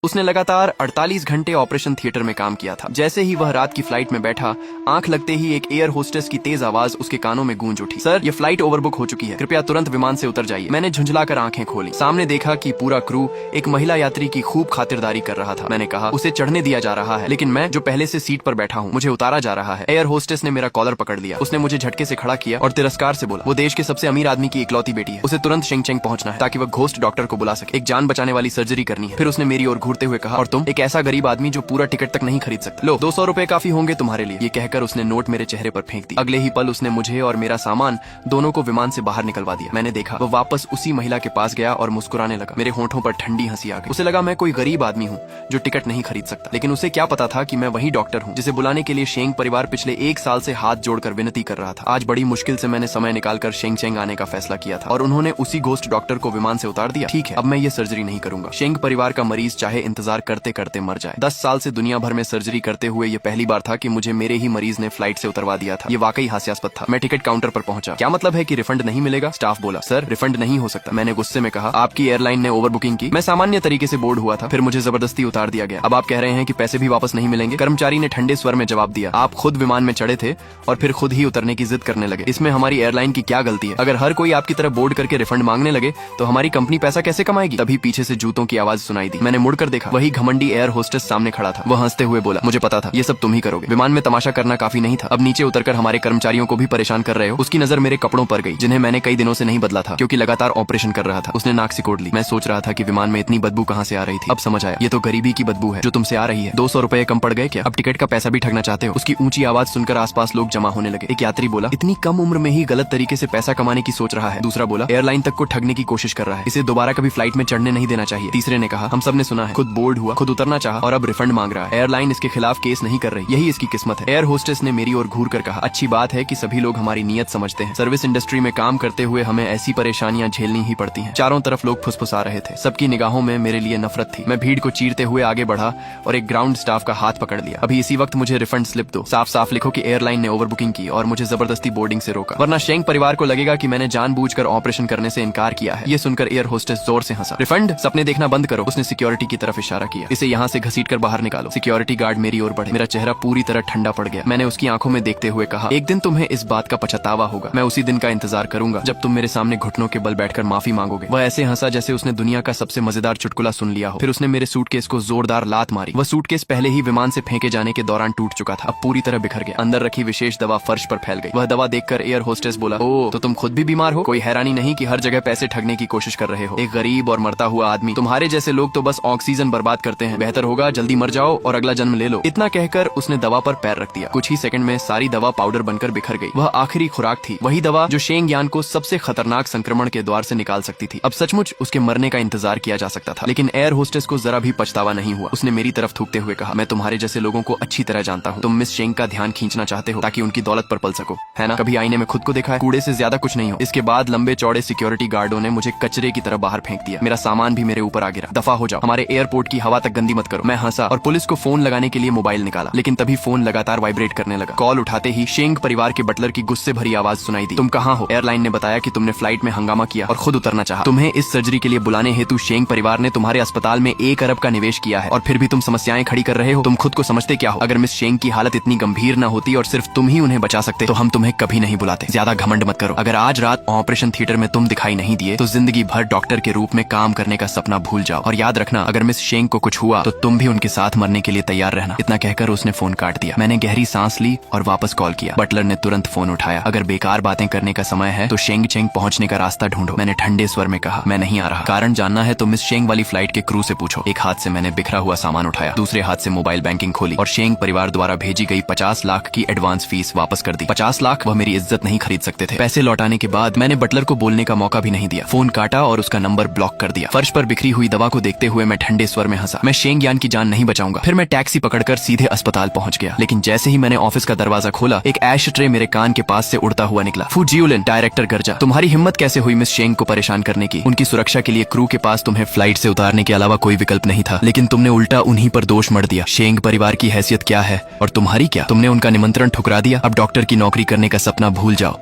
उसने लगातार 48 घंटे ऑपरेशन थिएटर में काम किया था। जैसे ही वह रात की फ्लाइट में बैठा, आंख लगते ही एक एयर होस्टेस की तेज आवाज उसके कानों में गूंज उठी। सर, ये फ्लाइट ओवरबुक हो चुकी है, कृपया तुरंत विमान से उतर जाइए। मैंने झुंझलाकर आंखें खोली। सामने देखा कि पूरा क्रू एक महिला यात्री की खूब खातिरदारी कर रहा था। मैंने कहा, उसे चढ़ने दिया जा रहा है, लेकिन मैं जो पहले से सीट पर बैठा हूँ, मुझे उतारा जा रहा है। एयर होस्टेस ने मेरा कॉलर पकड़ लिया। उसने मुझे झटके से खड़ा किया और तिरस्कार से बोला, वो देश के सबसे अमीर आदमी की इकलौती बेटी है, उसे तुरंत शेंगचेंग पहुंचना है ताकि वह घोस्ट डॉक्टर को बुला सके। एक जान बचाने वाली सर्जरी करनी है। फिर उसने मेरी ओर घूरते हुए कहा, और तुम एक ऐसा गरीब आदमी जो पूरा टिकट तक नहीं खरीद सकता। लो, 200 रुपए काफी होंगे तुम्हारे लिए। ये कहकर उसने नोट मेरे चेहरे पर फेंक दिया। अगले ही पल उसने मुझे और मेरा सामान दोनों को विमान से बाहर निकलवा दिया। मैंने देखा वो वापस उसी महिला के पास गया और मुस्कुराने लगा। मेरे होंठों पर ठंडी हंसी आ गई। उसे लगा मैं कोई गरीब आदमी हूँ जो टिकट नहीं खरीद सकता, लेकिन उसे क्या पता था कि मैं वही डॉक्टर हूँ जिसे बुलाने के लिए शेंग परिवार पिछले 1 साल से हाथ जोड़कर विनती कर रहा था। आज बड़ी मुश्किल से मैंने समय निकालकर शेंगचेंग आने का फैसला किया था और उन्होंने उसी घोस्ट डॉक्टर को विमान से उतार दिया। ठीक है, अब मैं ये सर्जरी नहीं करूंगा। शेंग परिवार का मरीज चाहे इंतजार करते करते मर जाए। 10 साल से दुनिया भर में सर्जरी करते हुए ये पहली बार था कि मुझे मेरे ही मरीज ने फ्लाइट से उतरवा दिया था। ये वाकई हास्यास्पद था। मैं टिकट काउंटर पर पहुंचा। क्या मतलब है कि रिफंड नहीं मिलेगा? स्टाफ बोला, सर, रिफंड नहीं हो सकता। मैंने गुस्से में कहा, आपकी एयरलाइन ने ओवर बुकिंग की। मैं सामान्य तरीके से बोर्ड हुआ था, फिर मुझे जबरदस्ती उतार दिया गया। अब आप कह रहे हैं कि पैसे भी वापस नहीं मिलेंगे? कर्मचारी ने ठंडे स्वर में जवाब दिया, आप खुद विमान में चढ़े थे और फिर खुद ही उतरने की जिद करने लगे। इसमें हमारी एयरलाइन की क्या गलती है? अगर हर कोई आपकी तरह बोर्ड करके रिफंड मांगने लगे तो हमारी कंपनी पैसा कैसे कमाएगी? तभी पीछे से जूतों की आवाज सुनाई दी। मैंने मुड़कर देखा, वही घमंडी एयर होस्टेस सामने खड़ा था। वह हंसते हुए बोला, मुझे पता था ये सब तुम ही करोगे। विमान में तमाशा करना काफी नहीं था, अब नीचे उतरकर हमारे कर्मचारियों को भी परेशान कर रहे हो। उसकी नजर मेरे कपड़ों पर गई, जिन्हें मैंने कई दिनों से नहीं बदला था क्योंकि लगातार ऑपरेशन कर रहा था। उसने नाक सिकोड़ ली। मैं सोच रहा था कि विमान में इतनी बदबू कहाँ से आ रही थी। अब समझ आया, ये तो गरीबी की बदबू है जो तुमसे आ रही है। 200 रुपए कम पड़ गए क्या? अब टिकट का पैसा भी ठगना चाहते हो? उसकी ऊंची आवाज सुनकर आसपास लोग जमा होने लगे। एक यात्री बोला, इतनी कम उम्र में ही गलत तरीके से पैसा कमाने की सोच रहा है। दूसरा बोला, एयरलाइन तक को ठगने की कोशिश कर रहा है, इसे दोबारा कभी फ्लाइट में चढ़ने नहीं देना चाहिए। तीसरे ने कहा, हम सब ने सुना है, खुद बोर्ड हुआ, खुद उतरना चाहा और अब रिफंड मांग रहा है। एयरलाइन इसके खिलाफ केस नहीं कर रही, यही इसकी किस्मत है। एयर होस्टेस ने मेरी ओर घूर कर कहा, अच्छी बात है कि सभी लोग हमारी नीयत समझते हैं। सर्विस इंडस्ट्री में काम करते हुए हमें ऐसी परेशानियां झेलनी ही पड़ती हैं। चारों तरफ लोग फुसफुसा रहे थे। सबकी निगाहों में मेरे लिए नफरत थी। मैं भीड़ को चीरते हुए आगे बढ़ा और एक ग्राउंड स्टाफ का हाथ पकड़ लिया। अभी इसी वक्त मुझे रिफंड स्लिप दो। साफ साफ लिखो कि एयरलाइन ने ओवर बुकिंग की और मुझे जबरदस्ती बोर्डिंग से रोका, वरना शेंग परिवार को लगेगा कि मैंने जानबूझकर ऑपरेशन करने से इनकार किया है। ये सुनकर एयर होस्टेस जोर से हंसा। रिफंड? सपने देखना बंद करो। उसने सिक्योरिटी की तरफ इशारा किया, इसे यहाँ से घसीटकर बाहर निकालो। सिक्योरिटी गार्ड मेरी ओर बढ़े। मेरा चेहरा पूरी तरह ठंडा पड़ गया। मैंने उसकी आंखों में देखते हुए कहा, एक दिन तुम्हें इस बात का पछतावा होगा। मैं उसी दिन का इंतजार करूंगा जब तुम मेरे सामने घुटनों के बल बैठकर माफी मांगोगे। वह ऐसे हंसा जैसे उसने दुनिया का सबसे मजेदार चुटकुला सुन लिया हो। फिर उसने मेरे सूटकेस को जोरदार लात मारी। वह सूटकेस पहले ही विमान से फेंके जाने के दौरान टूट चुका था, अब पूरी तरह बिखर गया। अंदर रखी विशेष दवा फर्श पर फैल गई। वह दवा देखकर एयर होस्टेस बोला, ओ, तो तुम खुद भी बीमार हो? कोई हैरानी नहीं कि हर जगह पैसे ठगने की कोशिश कर रहे हो। एक गरीब और मरता हुआ आदमी। तुम्हारे जैसे लोग तो बस ऑक्सीजन बर्बाद करते हैं। बेहतर होगा जल्दी मर जाओ और अगला जन्म ले लो। इतना कहकर उसने दवा पर पैर रख दिया। कुछ ही सेकंड में सारी दवा पाउडर बनकर बिखर गई। वह आखिरी खुराक थी, वही दवा जो शेंग यान को सबसे खतरनाक संक्रमण के द्वार से निकाल सकती थी। अब सचमुच उसके मरने का इंतजार किया जा सकता था, लेकिन एयर होस्टेस को जरा भी पछतावा नहीं हुआ। उसने मेरी तरफ थूकते हुए कहा, मैं तुम्हारे जैसे लोगों को अच्छी तरह जानता हूँ। तुम मिस शेंग का ध्यान खींचना चाहते हो ताकि उनकी दौलत पर पल सको, है ना? कभी आईने में खुद को देखा है? कूड़े से ज्यादा कुछ नहीं हो। इसके बाद लंबे चौड़े सिक्योरिटी गार्डों ने मुझे कचरे की तरह बाहर फेंक दिया। मेरा सामान भी मेरे ऊपर आ गिरा। दफा हो जाओ, हमारे एयरपोर्ट की हवा तक गंदी मत करो। मैं हंसा और पुलिस को फोन लगाने के लिए मोबाइल निकाला, लेकिन तभी फोन लगातार वाइब्रेट करने लगा। कॉल उठाते ही शेंग परिवार के बटलर की गुस्से भरी आवाज सुनाई दी, तुम कहाँ हो? एयरलाइन ने बताया कि तुमने फ्लाइट में हंगामा किया और खुद उतरना चाहा। तुम्हें इस सर्जरी के लिए बुलाने हेतु शेंग परिवार ने तुम्हारे अस्पताल में 1 अरब का निवेश किया है और फिर भी तुम समस्याएं खड़ी कर रहे हो। तुम खुद को समझते क्या हो? अगर मिस शेंग की हालत इतनी गंभीर न होती और सिर्फ तुम ही उन्हें बचा सकते तो हम तुम्हें कभी नहीं बुलाते। ज्यादा घमंड मत करो। अगर आज रात ऑपरेशन थिएटर में तुम दिखाई नहीं दिए तो जिंदगी भर डॉक्टर के रूप में काम करने का सपना भूल जाओ। और याद रखना, अगर मिस शेंग को कुछ हुआ तो तुम भी उनके साथ मरने के लिए तैयार रहना। इतना कहकर उसने फोन काट दिया। मैंने गहरी सांस ली और वापस कॉल किया। बटलर ने तुरंत फोन उठाया। अगर बेकार बातें करने का समय है तो शेंग चेंग पहुंचने का रास्ता ढूंढो। मैंने ठंडे स्वर में कहा, मैं नहीं आ रहा। कारण जानना है तो मिस शेंग वाली फ्लाइट के क्रू से पूछो। एक हाथ से मैंने बिखरा हुआ सामान उठाया, दूसरे हाथ से मोबाइल बैंकिंग खोली और शेंग परिवार द्वारा भेजी गई 50 लाख की एडवांस फीस वापस कर दी। 50 लाख? वह मेरी इज्जत नहीं खरीद सकते थे। पैसे लौटाने के बाद मैंने बटलर को बोलने का मौका भी नहीं दिया। फोन काटा और उसका नंबर ब्लॉक कर दिया। फर्श पर बिखरी हुई दवा को देखते हुए मैं ठंडे स्वर में हंसा। मैं शेंग यान की जान नहीं बचाऊंगा। फिर मैं टैक्सी पकड़कर सीधे अस्पताल पहुंच गया। लेकिन जैसे ही मैंने ऑफिस का दरवाजा खोला, एक ऐश ट्रे मेरे कान के पास से उड़ता हुआ निकला। फू जियोलिन, डायरेक्टर गर्जा, तुम्हारी हिम्मत कैसे हुई मिस शेंग को परेशान करने की? उनकी सुरक्षा के लिए क्रू के पास तुम्हें फ्लाइट से उतारने के अलावा कोई विकल्प नहीं था, लेकिन तुमने उल्टा उन्हीं पर दोष मढ़ दिया। शेंग परिवार की हैसियत क्या है और तुम्हारी क्या? तुमने उनका निमंत्रण ठुकरा दिया। अब डॉक्टर की नौकरी करने का सपना भूल जाओ।